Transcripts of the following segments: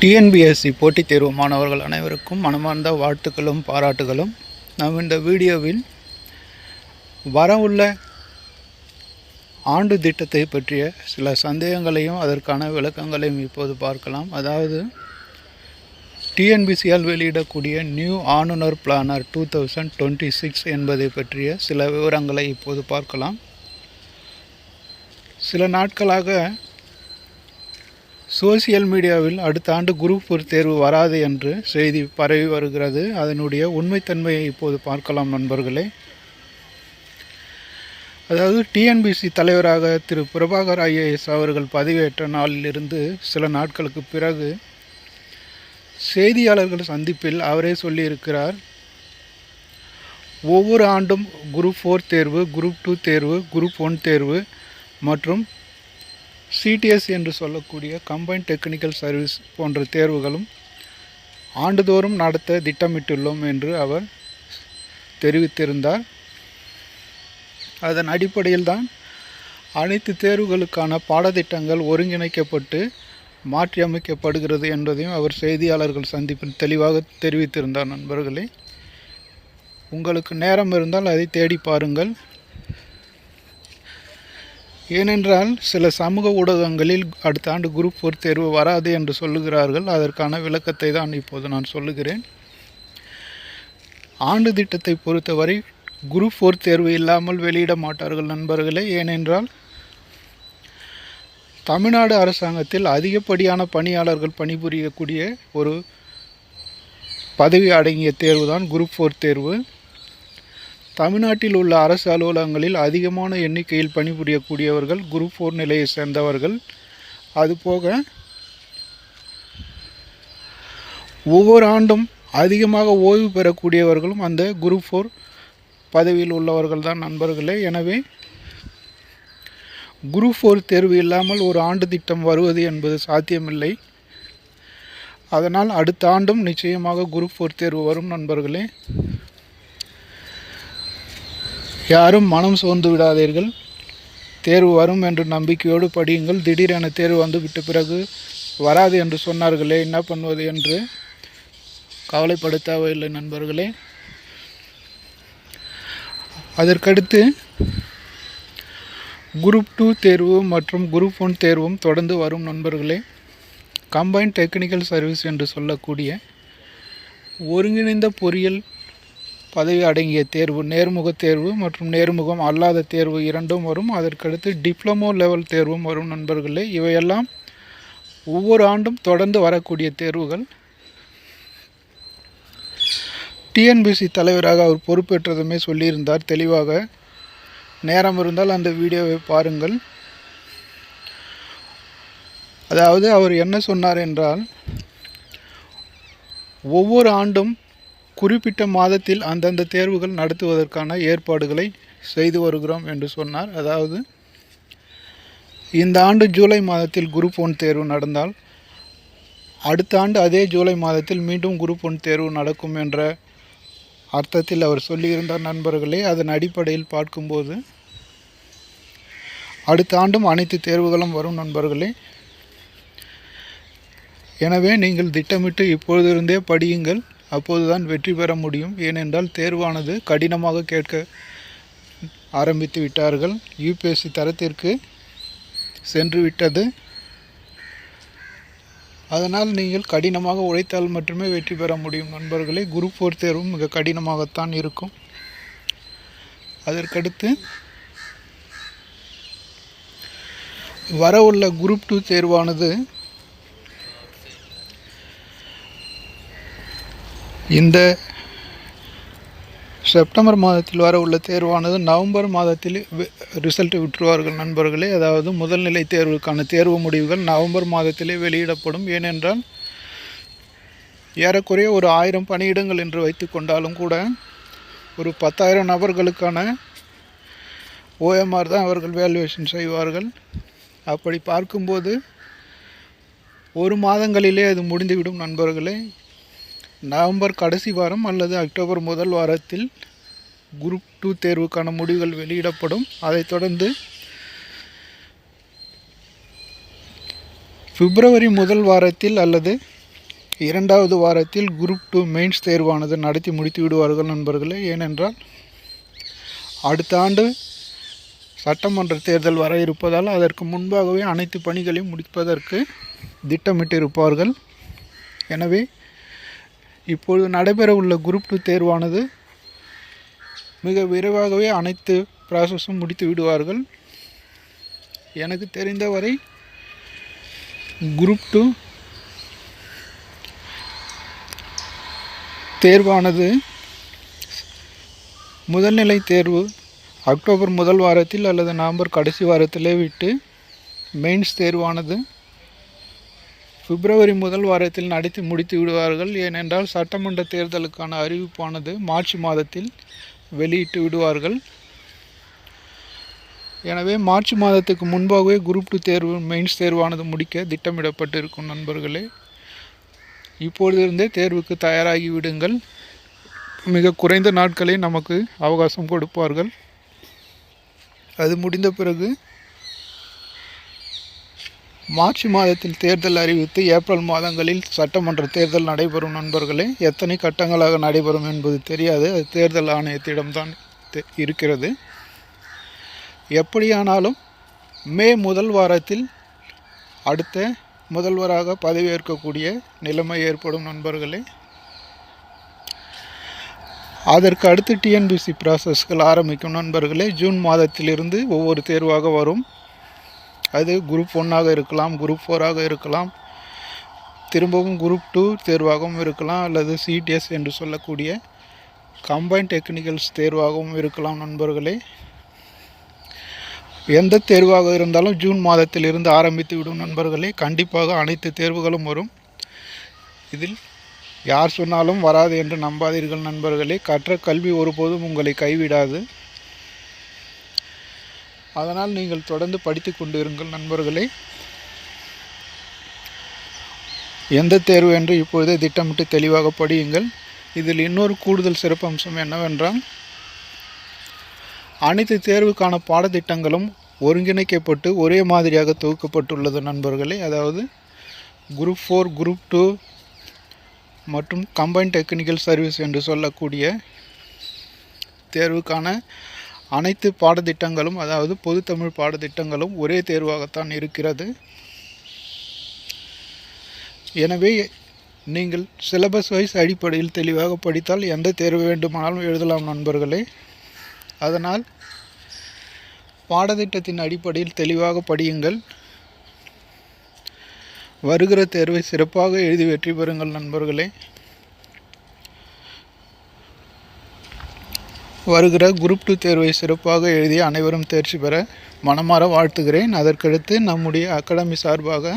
TNPSC போட்டித் தேர்வு மாணவர்கள் அனைவருக்கும் மனமார்ந்த வாழ்த்துக்களும் பாராட்டுகளும். நாம் இந்த வீடியோவில் வரவுள்ள ஆண்டு திட்டத்தை பற்றிய சில சந்தேகங்களையும் அதற்கான விளக்கங்களையும் இப்போது பார்க்கலாம். அதாவது டிஎன்பிசியால் வெளியிடக்கூடிய நியூ ஆனுநர் பிளானர் 2026 என்பதை பற்றிய சில விவரங்களை இப்போது பார்க்கலாம். சில நாட்களாக சோசியல் மீடியாவில் அடுத்த ஆண்டு குரூப் 4 தேர்வு வராது என்று செய்தி பரவி வருகிறது. அதனுடைய உண்மைத்தன்மையை இப்போது பார்க்கலாம் நண்பர்களே. அதாவது டிஎன்பிசி தலைவராக திரு பிரபாகர் ஐஏஎஸ் அவர்கள் பதவியேற்ற நாளிலிருந்து சில நாட்களுக்கு பிறகு செய்தியாளர்கள் சந்திப்பில் அவரே சொல்லியிருக்கிறார், ஒவ்வொரு ஆண்டும் குரூப் 4 தேர்வு, குரூப் 2 தேர்வு, குரூப் 1 தேர்வு மற்றும் சிடிஎஸ் என்று சொல்லக்கூடிய கம்பைன்ட் டெக்னிக்கல் சர்வீஸ் போன்ற தேர்வுகளும் ஆண்டுதோறும் நடத்த திட்டமிட்டுள்ளோம் என்று அவர் தெரிவித்திருந்தார். அதன் அடிப்படையில் தான் அனைத்து தேர்வுகளுக்கான பாடத்திட்டங்கள் ஒருங்கிணைக்கப்பட்டு மாற்றியமைக்கப்படுகிறது என்பதையும் அவர் செய்தியாளர்கள் சந்திப்பில் தெளிவாக தெரிவித்திருந்தார். நண்பர்களே, உங்களுக்கு நேரம் இருந்தால் அதை தேடி பாருங்கள். ஏனென்றால் சில சமூக ஊடகங்களில் அடுத்த ஆண்டு குரூப் 4 தேர்வு வராது என்று சொல்லுகிறார்கள். அதற்கான விளக்கத்தை தான் இப்போது நான் சொல்லுகிறேன். ஆண்டு திட்டத்தை பொறுத்தவரை குரூப் 4 தேர்வு இல்லாமல் வெளியிட மாட்டார்கள் நண்பர்களே. ஏனென்றால் தமிழ்நாடு அரசாங்கத்தில் அதிகப்படியான பணியாளர்கள் பணிபுரியக்கூடிய ஒரு பதவி அடங்கிய தேர்வு தான் குரூப் 4 தேர்வு. தமிழ்நாட்டில் உள்ள அரசு அலுவலகங்களில் அதிகமான எண்ணிக்கையில் பணிபுரியக்கூடியவர்கள் குரூப் 4 நிலையை சேர்ந்தவர்கள். அதுபோக ஒவ்வொரு ஆண்டும் அதிகமாக ஓய்வு பெறக்கூடியவர்களும் அந்த குரூப் 4 பதவியில் உள்ளவர்கள் தான் நண்பர்களே. எனவே குரூப் 4 தேர்வு இல்லாமல் ஒரு ஆண்டு திட்டம் வருவது என்பது சாத்தியமில்லை. அதனால் அடுத்த ஆண்டும் நிச்சயமாக குரூப் 4 தேர்வு வரும் நண்பர்களே. யாரும் மனம் சோர்ந்து விடாதீர்கள். தேர்வு வரும் என்று நம்பிக்கையோடு படியுங்கள். திடீரென தேர்வு வந்து விட்ட பிறகு வராது என்று சொன்னார்களே, என்ன பண்ணுவது என்று கவலைப்பட தேவையில்லை நண்பர்களே. அதற்கடுத்து குரூப் 2 தேர்வு மற்றும் குரூப் 1 தேர்வும் தொடர்ந்து வரும் நண்பர்களே. கம்பைன்ட் டெக்னிக்கல் சர்வீஸ் என்று சொல்லக்கூடிய ஒருங்கிணைந்த பொறியியல் பதவி அடங்கிய தேர்வு, நேர்முக தேர்வு மற்றும் நேர்முகம் அல்லாத தேர்வு இரண்டும் வரும். அதற்கடுத்து டிப்ளமோ லெவல் தேர்வும் வரும் நண்பர்களே. இவையெல்லாம் ஒவ்வொரு ஆண்டும் தொடர்ந்து வரக்கூடிய தேர்வுகள். டிஎன்பிசி தலைவராக அவர் பொறுப்பேற்றதுமே சொல்லியிருந்தார் தெளிவாக. நேரம் இருந்தால் அந்த வீடியோவை பாருங்கள். அதாவது அவர் என்ன சொன்னார் என்றால், ஒவ்வொரு ஆண்டும் குறிப்பிட்ட மாதத்தில் அந்தந்த தேர்வுகள் நடத்துவதற்கான ஏற்பாடுகளை செய்து வருகிறோம் என்று சொன்னார். அதாவது இந்த ஆண்டு ஜூலை மாதத்தில் குரூப் 1 தேர்வு நடந்தால் அடுத்த ஆண்டு அதே ஜூலை மாதத்தில் மீண்டும் குரூப் 1 தேர்வு நடக்கும் என்ற அர்த்தத்தில் அவர் சொல்லியிருந்தார் நண்பர்களே. அதன் அடிப்படையில் பார்க்கும்போது அடுத்த ஆண்டும் அனைத்து தேர்வுகளும் வரும் நண்பர்களே. எனவே நீங்கள் திட்டமிட்டு இப்பொழுதிருந்தே படியுங்கள். அப்போதுதான் வெற்றி பெற முடியும். ஏனென்றால் தேர்வானது கடினமாக கேட்க ஆரம்பித்து விட்டார்கள். யூபிஎஸ்சி தரத்திற்கு சென்று விட்டது. அதனால் நீங்கள் கடினமாக உழைத்தால் மட்டுமே வெற்றி பெற முடியும் நண்பர்களே. குரூப் 4 தேர்வும் மிக கடினமாகத்தான் இருக்கும். அதற்கடுத்து வரவுள்ள குரூப் 2 தேர்வானது இந்த செப்டம்பர் மாதத்தில் வர உள்ள தேர்வானது நவம்பர் மாதத்தில் ரிசல்ட் விட்டுருவார்கள் நண்பர்களே. அதாவது முதல்நிலை தேர்வுக்கான தேர்வு முடிவுகள் நவம்பர் மாதத்திலே வெளியிடப்படும். ஏனென்றால் ஏறக்குறைய ஒரு 1000 பணியிடங்கள் என்று வைத்து கொண்டாலும் கூட ஒரு 10,000 நபர்களுக்கான OMR தான் அவர்கள் வேல்யூவேஷன் செய்வார்கள். அப்படி பார்க்கும்போது ஒரு மாதங்களிலே அது முடிந்துவிடும் நண்பர்களே. நவம்பர் கடைசி வாரம் அல்லது அக்டோபர் முதல் வாரத்தில் குரூப் 2 தேர்வுக்கான முடிவுகள் வெளியிடப்படும். அதைத் தொடர்ந்து பிப்ரவரி முதல் வாரத்தில் அல்லது இரண்டாவது வாரத்தில் குரூப் 2 மெயின்ஸ் தேர்வானது நடத்தி முடித்து விடுவார்கள் நண்பர்களே. ஏனென்றால் அடுத்த ஆண்டு சட்டமன்ற தேர்தல் வர இருப்பதால் அதற்கு முன்பாகவே அனைத்து பணிகளையும் முடிப்பதற்கு திட்டமிட்டிருப்பார்கள். எனவே இப்பொழுது நடைபெற உள்ள குரூப் 2 தேர்வானது மிக விரைவாகவே அனைத்து ப்ராசஸும் முடித்து விடுவார்கள். எனக்கு தெரிந்தவரை குரூப் 2 தேர்வானது முதல்நிலை தேர்வு அக்டோபர் முதல் வாரத்தில் அல்லது நவம்பர் கடைசி வாரத்திலே விட்டு மெயின்ஸ் தேர்வானது பிப்ரவரி முதல் வாரத்தில் நடத்தி முடித்து விடுவார்கள். ஏனென்றால் சட்டமன்ற தேர்தலுக்கான அறிவிப்பானது மார்ச் மாதத்தில் வெளியிட்டு விடுவார்கள். எனவே மார்ச் மாதத்துக்கு முன்பாகவே குரூப் 2 தேர்வு மெயின்ஸ் தேர்வானது முடிக்க திட்டமிடப்பட்டிருக்கும் நண்பர்களே. இப்பொழுதிருந்தே தேர்வுக்கு தயாராகி விடுங்கள். மிக குறைந்த நாட்களே நமக்கு அவகாசம் கொடுப்பார்கள். அது முடிந்த பிறகு மார்ச் மாதத்தில் தேர்தல் அறிவித்து ஏப்ரல் மாதங்களில் சட்டமன்ற தேர்தல் நடைபெறும் நண்பர்களே. எத்தனை கட்டங்களாக நடைபெறும் என்பது தெரியாது, அது தேர்தல் ஆணையத்திடம்தான் இருக்கிறது. எப்படியானாலும் மே முதல் வாரத்தில் அடுத்த முதல்வராக பதவியேற்கக்கூடிய நிலைமை ஏற்படும் நண்பர்களே. அதற்கு அடுத்து டிஎன்பிசி ப்ராசஸ்கள் ஆரம்பிக்கும் நண்பர்களே. ஜூன் மாதத்திலிருந்து ஒவ்வொரு தேர்வாக வரும். அது குரூப் 1ஆக இருக்கலாம், குரூப் 4ஆக இருக்கலாம், திரும்பவும் குரூப் 2 தேர்வாகவும் இருக்கலாம், அல்லது சிடிஎஸ் என்று சொல்லக்கூடிய கம்பைன்ட் டெக்னிக்கல்ஸ் தேர்வாகவும் இருக்கலாம் நண்பர்களே. எந்த தேர்வாக இருந்தாலும் ஜூன் மாதத்தில் இருந்து ஆரம்பித்து விடும் நண்பர்களே. கண்டிப்பாக அனைத்து தேர்வுகளும் வரும். இதில் யார் சொன்னாலும் வராது என்று நம்பாதீர்கள் நண்பர்களே. கற்ற கல்வி ஒருபோதும் உங்களை கைவிடாது. அதனால் நீங்கள் தொடர்ந்து படித்து கொண்டு இருங்கள் நண்பர்களே. எந்த தேர்வு என்று இப்பொழுதே திட்டமிட்டு தெளிவாக படியுங்கள். இதில் இன்னொரு கூடுதல் சிறப்பம்சம் என்னவென்றால், அனைத்து தேர்வுக்கான பாடத்திட்டங்களும் ஒருங்கிணைக்கப்பட்டு ஒரே மாதிரியாக தொகுக்கப்பட்டுள்ளது நண்பர்களே. அதாவது குரூப் 4, குரூப் 2 மற்றும் கம்பைன்ட் டெக்னிக்கல் சர்வீஸ் என்று சொல்லக்கூடிய தேர்வுக்கான அனைத்து பாடத்திட்டங்களும், அதாவது பொதுத்தமிழ் பாடத்திட்டங்களும் ஒரே தேர்வாகத்தான் இருக்கிறது. எனவே நீங்கள் சிலபஸ் வைஸ் அடிப்படையில் தெளிவாக படித்தால் எந்த தேர்வு வேண்டுமானாலும் எழுதலாம் நண்பர்களே. அதனால் பாடத்திட்டத்தின் அடிப்படையில் தெளிவாக படியுங்கள். வருகிற தேர்வை சிறப்பாக எழுதி வெற்றி பெறுங்கள் நண்பர்களே. வருகிற குரூப் 2 தேர்வை சிறப்பாக எழுதி அனைவரும் தேர்ச்சி பெற மனமாற வாழ்த்துகிறேன். அதற்கடுத்து நம்முடைய அகாடமி சார்பாக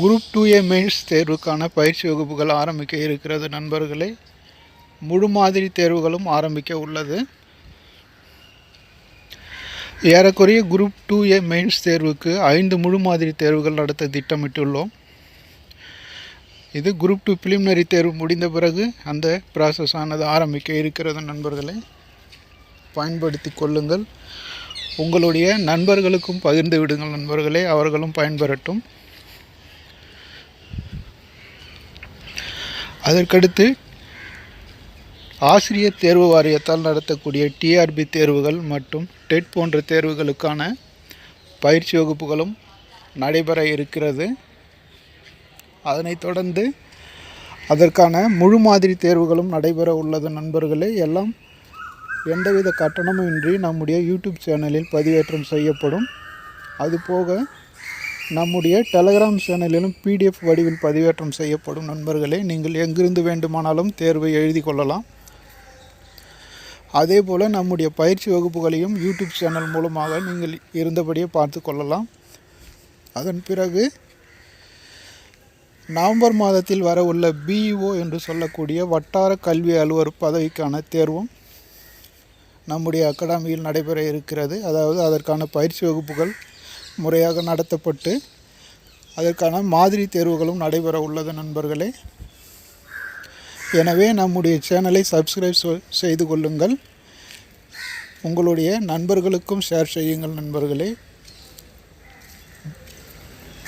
குரூப் 2A மெயின்ஸ் தேர்வுக்கான பயிற்சி வகுப்புகள் ஆரம்பிக்க இருக்கிறது நண்பர்களே. முழு மாதிரி தேர்வுகளும் ஆரம்பிக்க உள்ளது. ஏறக்குறைய குரூப் 2A மெயின்ஸ் தேர்வுக்கு 5 முழு மாதிரி தேர்வுகள் நடத்த திட்டமிட்டுள்ளோம். இது குரூப் 2 பிலிமினரி தேர்வு முடிந்த பிறகு அந்த ப்ராசஸ் ஆனது ஆரம்பிக்க இருக்கிறது நண்பர்களே. பயன்படுத்தி கொள்ளுங்கள். உங்களுடைய நண்பர்களுக்கும் பகிர்ந்து விடுங்கள் நண்பர்களே, அவர்களும் பயன்பெறட்டும். அதற்கடுத்து ஆசிரியர் தேர்வு வாரியத்தால் நடத்தக்கூடிய டிஆர்பி தேர்வுகள் மற்றும் டெட் போன்ற தேர்வுகளுக்கான பயிற்சி வகுப்புகளும் நடைபெற இருக்கிறது. அதனைத் தொடர்ந்து அதற்கான முழு மாதிரி தேர்வுகளும் நடைபெற உள்ளது நண்பர்களே. எல்லாம் எந்தவித கட்டணமும் இன்றி நம்முடைய யூடியூப் சேனலில் பதிவேற்றம் செய்யப்படும். அதுபோக நம்முடைய டெலகிராம் சேனலிலும் PDF வடிவில் பதிவேற்றம் செய்யப்படும் நண்பர்களே. நீங்கள் எங்கிருந்து வேண்டுமானாலும் தேர்வை எழுதி கொள்ளலாம். அதே போல் நம்முடைய பயிற்சி வகுப்புகளையும் யூடியூப் சேனல் மூலமாக நீங்கள் இருந்தபடியே பார்த்து கொள்ளலாம். அதன் பிறகு நவம்பர் மாதத்தில் வர உள்ள BEO என்று சொல்லக்கூடிய வட்டார கல்வி அலுவலர் பதவிக்கான தேர்வும் நம்முடைய அகாடமியில் நடைபெற இருக்கிறது. அதாவது அதற்கான பயிற்சி வகுப்புகள் முறையாக நடத்தப்பட்டு அதற்கான மாதிரி தேர்வுகளும் நடைபெற உள்ளது நண்பர்களே. எனவே நம்முடைய சேனலை சப்ஸ்கிரைப் செய்து கொள்ளுங்கள். உங்களுடைய நண்பர்களுக்கும் ஷேர் செய்யுங்கள் நண்பர்களே.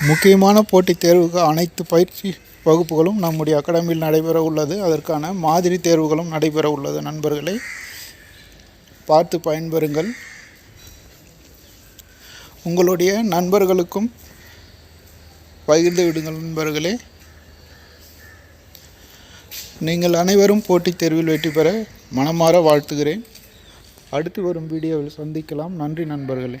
முக்கியமான போட்டித் தேர்வுக்கு அனைத்து பயிற்சி வகுப்புகளும் நம்முடைய அகாடமியில் நடைபெற உள்ளது. அதற்கான மாதிரி தேர்வுகளும் நடைபெற உள்ளது. நண்பர்களை பார்த்து பயன்பெறுங்கள். உங்களுடைய நண்பர்களுக்கும் பகிர்ந்து விடுங்கள். நண்பர்களே, நீங்கள் அனைவரும் போட்டித் தேர்வில் வெற்றி பெற மனமாற வாழ்த்துகிறேன். அடுத்து வரும் வீடியோவில் சந்திக்கலாம். நன்றி நண்பர்களே.